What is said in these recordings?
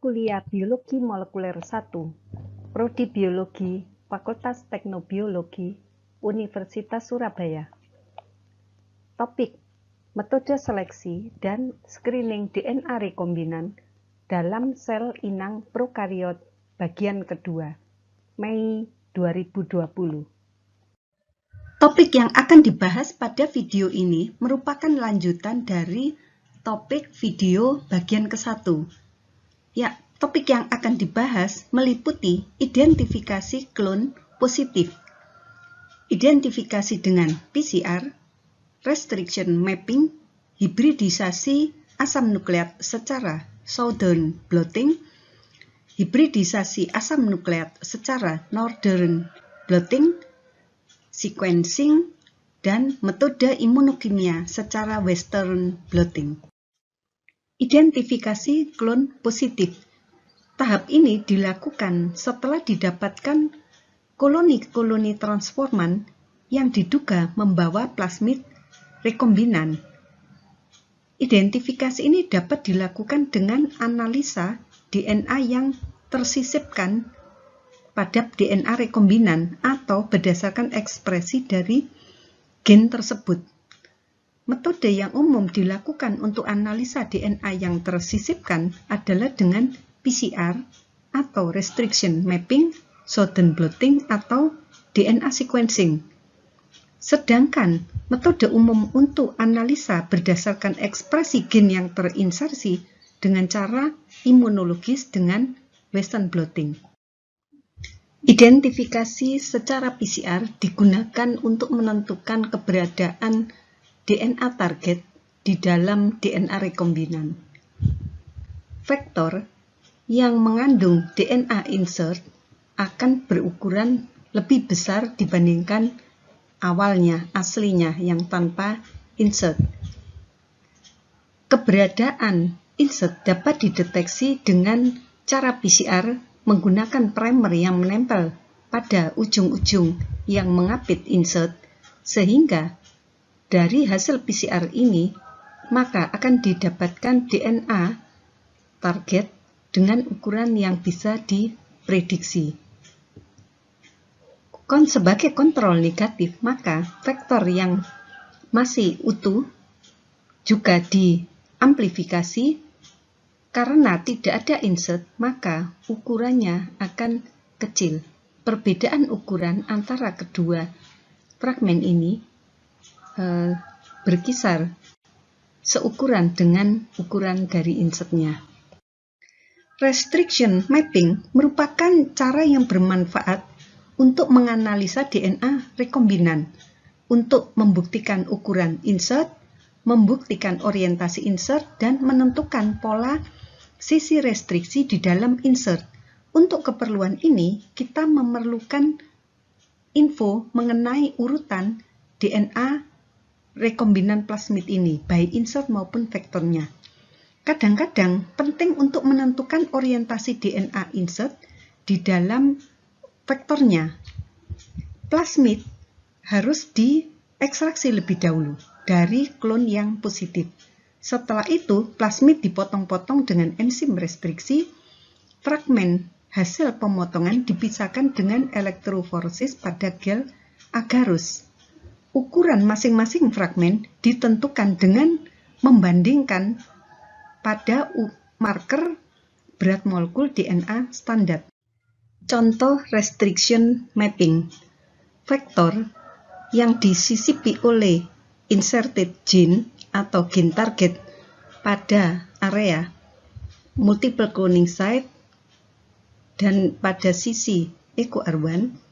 kuliah Biologi Molekuler 1, Prodi Biologi, Fakultas Teknobiologi, Universitas Surabaya. Topik: metode seleksi dan screening DNA rekombinan dalam sel inang prokariot bagian kedua, Mei 2020. Topik yang akan dibahas pada video ini merupakan lanjutan dari topik video bagian ke-1. Ya, topik yang akan dibahas meliputi identifikasi klon positif, identifikasi dengan PCR, restriction mapping, hibridisasi asam nukleat secara southern blotting, hibridisasi asam nukleat secara northern blotting, sequencing, dan metode imunokimia secara western blotting. Identifikasi klon positif. Tahap ini dilakukan setelah didapatkan koloni-koloni transforman yang diduga membawa plasmid rekombinan. Identifikasi ini dapat dilakukan dengan analisa DNA yang tersisipkan pada DNA rekombinan atau berdasarkan ekspresi dari gen tersebut. Metode yang umum dilakukan untuk analisa DNA yang tersisipkan adalah dengan PCR atau restriction mapping, southern blotting, atau DNA sequencing. Sedangkan metode umum untuk analisa berdasarkan ekspresi gen yang terinsersi dengan cara imunologis dengan western blotting. Identifikasi secara PCR digunakan untuk menentukan keberadaan DNA target di dalam DNA rekombinan. Vektor yang mengandung DNA insert akan berukuran lebih besar dibandingkan aslinya yang tanpa insert. Keberadaan insert dapat dideteksi dengan cara PCR menggunakan primer yang menempel pada ujung-ujung yang mengapit insert, sehingga dari hasil PCR ini maka akan didapatkan DNA target dengan ukuran yang bisa diprediksi. Sebagai kontrol negatif, maka vektor yang masih utuh juga diamplifikasi. Karena tidak ada insert, maka ukurannya akan kecil. Perbedaan ukuran antara kedua fragmen ini berkisar seukuran dengan ukuran dari insertnya. Restriction mapping merupakan cara yang bermanfaat untuk menganalisa DNA rekombinan, untuk membuktikan ukuran insert, membuktikan orientasi insert, dan menentukan pola sisi restriksi di dalam insert. Untuk keperluan ini, kita memerlukan info mengenai urutan DNA rekombinan plasmid ini, baik insert maupun vektornya. Kadang-kadang penting untuk menentukan orientasi DNA insert di dalam vektornya. Plasmid harus diekstraksi lebih dahulu dari klon yang positif. Setelah itu, plasmid dipotong-potong dengan enzim restriksi. Fragmen hasil pemotongan dipisahkan dengan elektroforesis pada gel agarus. Ukuran masing-masing fragmen ditentukan dengan membandingkan pada marker berat molekul DNA standar. Contoh restriction mapping. Vektor yang disisipi oleh inserted gene atau gen target pada area multiple cloning site dan pada sisi EcoR1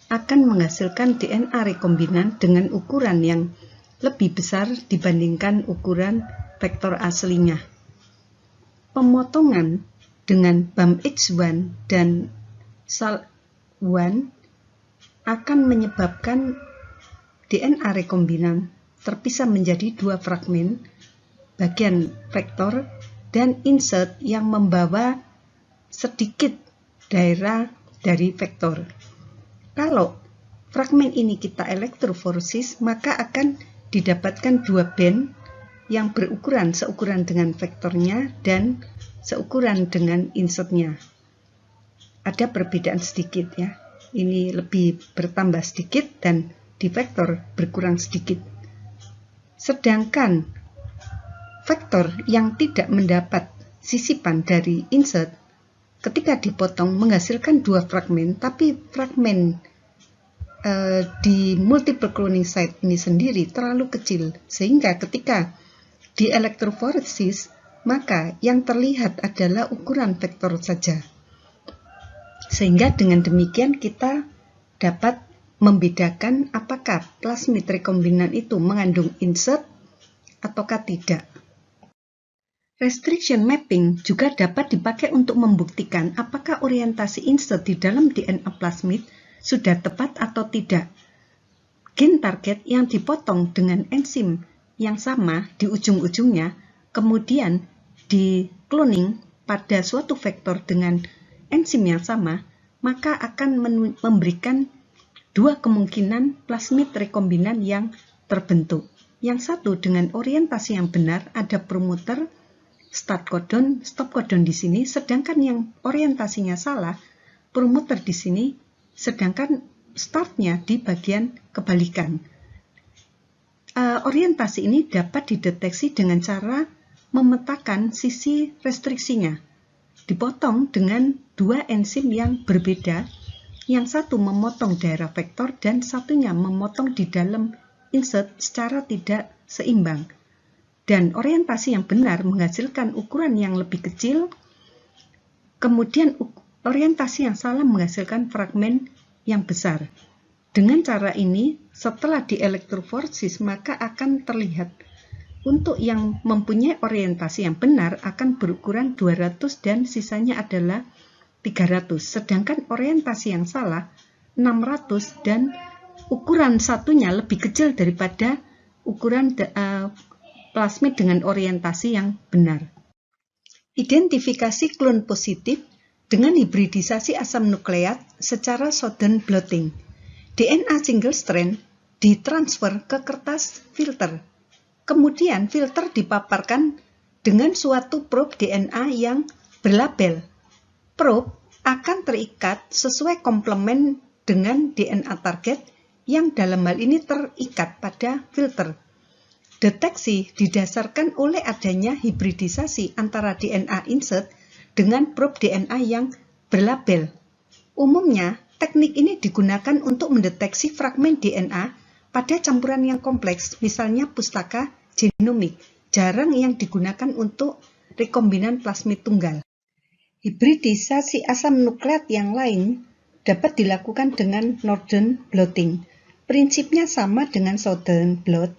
akan menghasilkan DNA rekombinan dengan ukuran yang lebih besar dibandingkan ukuran vektor aslinya. Pemotongan dengan BAM-H1 dan SAL1 akan menyebabkan DNA rekombinan terpisah menjadi dua fragmen, bagian vektor dan insert yang membawa sedikit daerah dari vektor. Kalau fragmen ini kita elektroforesis, maka akan didapatkan dua band yang berukuran seukuran dengan vektornya dan seukuran dengan insertnya. Ada perbedaan sedikit ya. Ini lebih bertambah sedikit dan di vektor berkurang sedikit. Sedangkan vektor yang tidak mendapat sisipan dari insert ketika dipotong menghasilkan dua fragmen, tapi fragmen di multiple cloning site ini sendiri terlalu kecil, sehingga ketika di elektroforesis maka yang terlihat adalah ukuran vektor saja. Sehingga dengan demikian kita dapat membedakan apakah plasmid rekombinan itu mengandung insert ataukah tidak. Restriction mapping juga dapat dipakai untuk membuktikan apakah orientasi insert di dalam DNA plasmid sudah tepat atau tidak. Gen target yang dipotong dengan enzim yang sama di ujung-ujungnya, kemudian di cloning pada suatu vektor dengan enzim yang sama, maka akan memberikan dua kemungkinan plasmid rekombinan yang terbentuk. Yang satu dengan orientasi yang benar, ada promoter, start codon, stop codon di sini, sedangkan yang orientasinya salah, promoter di sini, sedangkan startnya di bagian kebalikan. Orientasi ini dapat dideteksi dengan cara memetakan sisi restriksinya. Dipotong dengan dua enzim yang berbeda, yang satu memotong daerah vektor dan satunya memotong di dalam insert secara tidak seimbang. Dan orientasi yang benar menghasilkan ukuran yang lebih kecil, kemudian orientasi yang salah menghasilkan fragmen yang besar. Dengan cara ini, setelah dielektroforesis maka akan terlihat untuk yang mempunyai orientasi yang benar akan berukuran 200 dan sisanya adalah 300. Sedangkan orientasi yang salah 600 dan ukuran satunya lebih kecil daripada ukuran plasmid dengan orientasi yang benar. Identifikasi klon positif dengan hibridisasi asam nukleat secara Southern blotting. DNA single strand ditransfer ke kertas filter. Kemudian filter dipaparkan dengan suatu probe DNA yang berlabel. Probe akan terikat sesuai komplement dengan DNA target yang dalam hal ini terikat pada filter. Deteksi didasarkan oleh adanya hibridisasi antara DNA insert dengan probe DNA yang berlabel. Umumnya, teknik ini digunakan untuk mendeteksi fragmen DNA pada campuran yang kompleks, misalnya pustaka genomik, jarang yang digunakan untuk rekombinan plasmid tunggal. Hibridisasi asam nukleat yang lain dapat dilakukan dengan Northern blotting. Prinsipnya sama dengan Southern blot,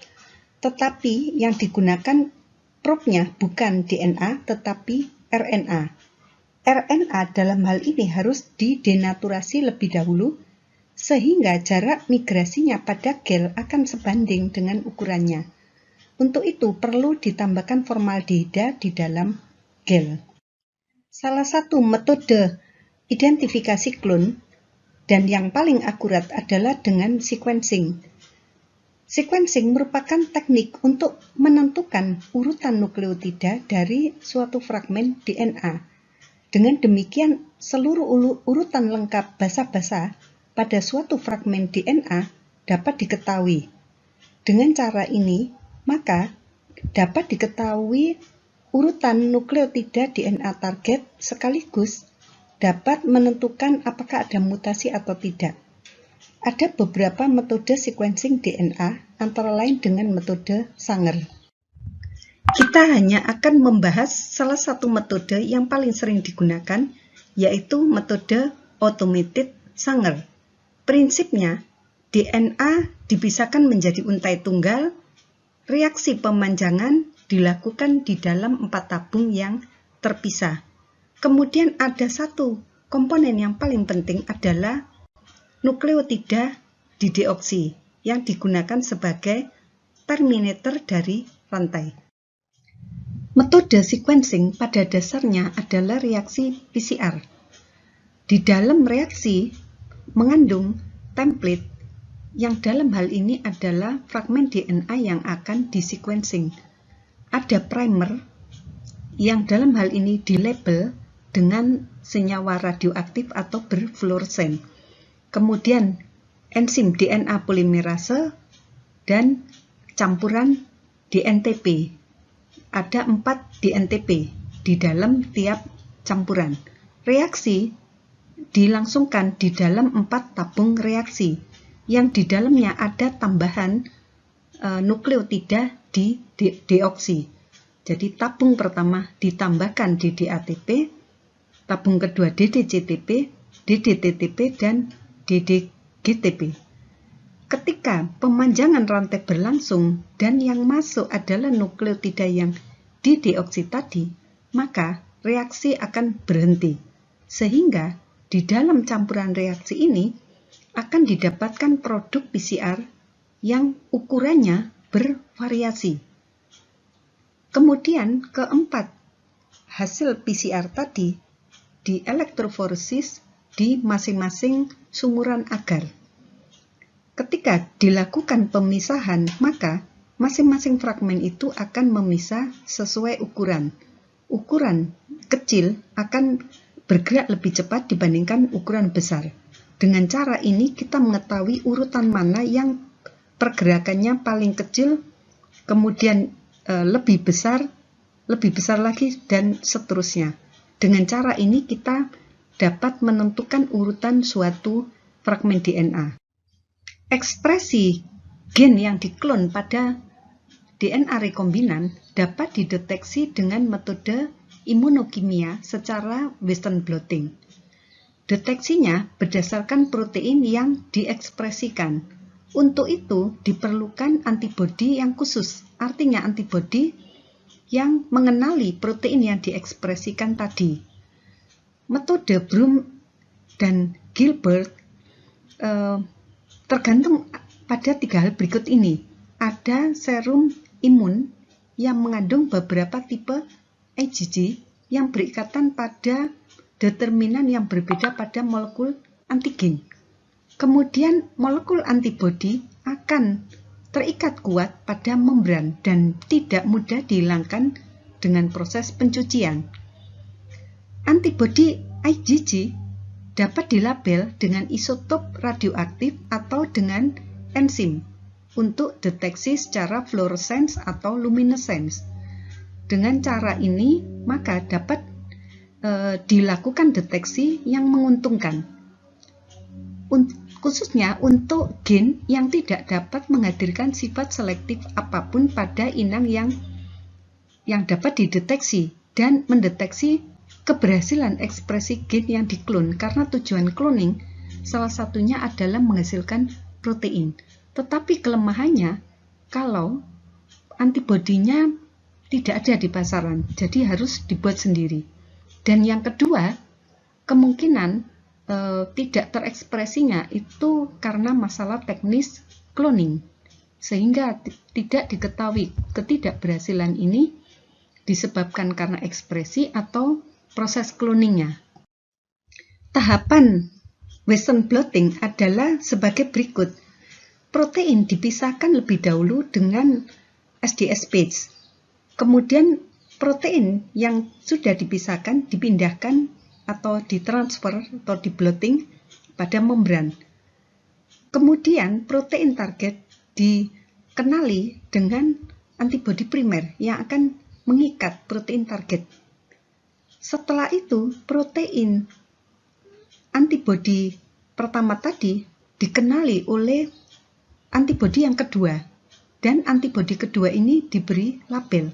tetapi yang digunakan probe-nya bukan DNA tetapi RNA. RNA dalam hal ini harus didenaturasi lebih dahulu sehingga jarak migrasinya pada gel akan sebanding dengan ukurannya. Untuk itu perlu ditambahkan formaldehida di dalam gel. Salah satu metode identifikasi klon dan yang paling akurat adalah dengan sequencing. Sequencing merupakan teknik untuk menentukan urutan nukleotida dari suatu fragmen DNA. Dengan demikian, seluruh urutan lengkap basa-basa pada suatu fragmen DNA dapat diketahui. Dengan cara ini, maka dapat diketahui urutan nukleotida DNA target sekaligus dapat menentukan apakah ada mutasi atau tidak. Ada beberapa metode sequencing DNA, antara lain dengan metode Sanger. Kita hanya akan membahas salah satu metode yang paling sering digunakan, yaitu metode automated Sanger. Prinsipnya, DNA dipisahkan menjadi untai tunggal, reaksi pemanjangan dilakukan di dalam 4 tabung yang terpisah. Kemudian ada satu komponen yang paling penting adalah nukleotida dideoksi yang digunakan sebagai terminator dari rantai. Metode sequencing pada dasarnya adalah reaksi PCR. Di dalam reaksi mengandung template yang dalam hal ini adalah fragmen DNA yang akan disequencing. Ada primer yang dalam hal ini dilabel dengan senyawa radioaktif atau berfluoresen. Kemudian enzim DNA polimerase dan campuran DNTP. Ada 4 DNTP di dalam tiap campuran. Reaksi dilangsungkan di dalam 4 tabung reaksi yang di dalamnya ada tambahan nukleotida di deoksi. Jadi tabung pertama ditambahkan DDATP, tabung kedua DDCTP, DDTTP, dan DDGTP. Ketika pemanjangan rantai berlangsung dan yang masuk adalah nukleotida yang dideoksi tadi, maka reaksi akan berhenti. Sehingga di dalam campuran reaksi ini akan didapatkan produk PCR yang ukurannya bervariasi. Kemudian keempat, hasil PCR tadi dielektroforesis di masing-masing sumuran agar. Ketika dilakukan pemisahan, maka masing-masing fragmen itu akan memisah sesuai ukuran. Ukuran kecil akan bergerak lebih cepat dibandingkan ukuran besar. Dengan cara ini kita mengetahui urutan mana yang pergerakannya paling kecil, kemudian lebih besar lagi, dan seterusnya. Dengan cara ini kita dapat menentukan urutan suatu fragmen DNA. Ekspresi gen yang diklon pada DNA rekombinan dapat dideteksi dengan metode imunokimia secara Western blotting. Deteksinya berdasarkan protein yang diekspresikan. Untuk itu diperlukan antibodi yang khusus, artinya antibodi yang mengenali protein yang diekspresikan tadi. Metode Bloom dan Gilbert tergantung pada 3 hal berikut ini. Ada serum imun yang mengandung beberapa tipe IgG yang berikatan pada determinan yang berbeda pada molekul antigen. Kemudian molekul antibodi akan terikat kuat pada membran dan tidak mudah dihilangkan dengan proses pencucian. Antibodi IgG dapat dilabel dengan isotop radioaktif atau dengan enzim untuk deteksi secara fluoresens atau luminescence. Dengan cara ini, maka dapat dilakukan deteksi yang menguntungkan. Khususnya untuk gen yang tidak dapat menghadirkan sifat selektif apapun pada inang yang dapat dideteksi dan mendeteksi keberhasilan ekspresi gen yang diklon, karena tujuan cloning salah satunya adalah menghasilkan protein. Tetapi kelemahannya kalau antibodinya tidak ada di pasaran, jadi harus dibuat sendiri. Dan yang kedua, kemungkinan tidak terekspresinya itu karena masalah teknis cloning, sehingga tidak diketahui ketidakberhasilan ini disebabkan karena ekspresi atau proses cloningnya. Tahapan Western blotting adalah sebagai berikut. Protein dipisahkan lebih dahulu dengan SDS page. Kemudian protein yang sudah dipisahkan dipindahkan atau ditransfer atau diblotting pada membran. Kemudian protein target dikenali dengan antibodi primer yang akan mengikat protein target. Setelah itu, protein antibodi pertama tadi dikenali oleh antibodi yang kedua, dan antibodi kedua ini diberi label.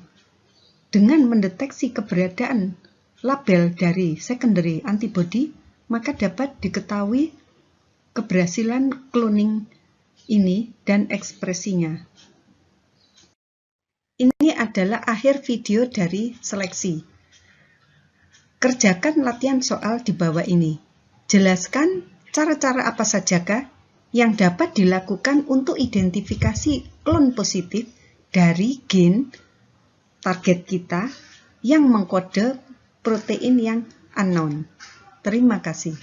Dengan mendeteksi keberadaan label dari secondary antibody, maka dapat diketahui keberhasilan cloning ini dan ekspresinya. Ini adalah akhir video dari seleksi. Kerjakan latihan soal di bawah ini. Jelaskan cara-cara apa sajakah yang dapat dilakukan untuk identifikasi klon positif dari gen target kita yang mengkode protein yang unknown. Terima kasih.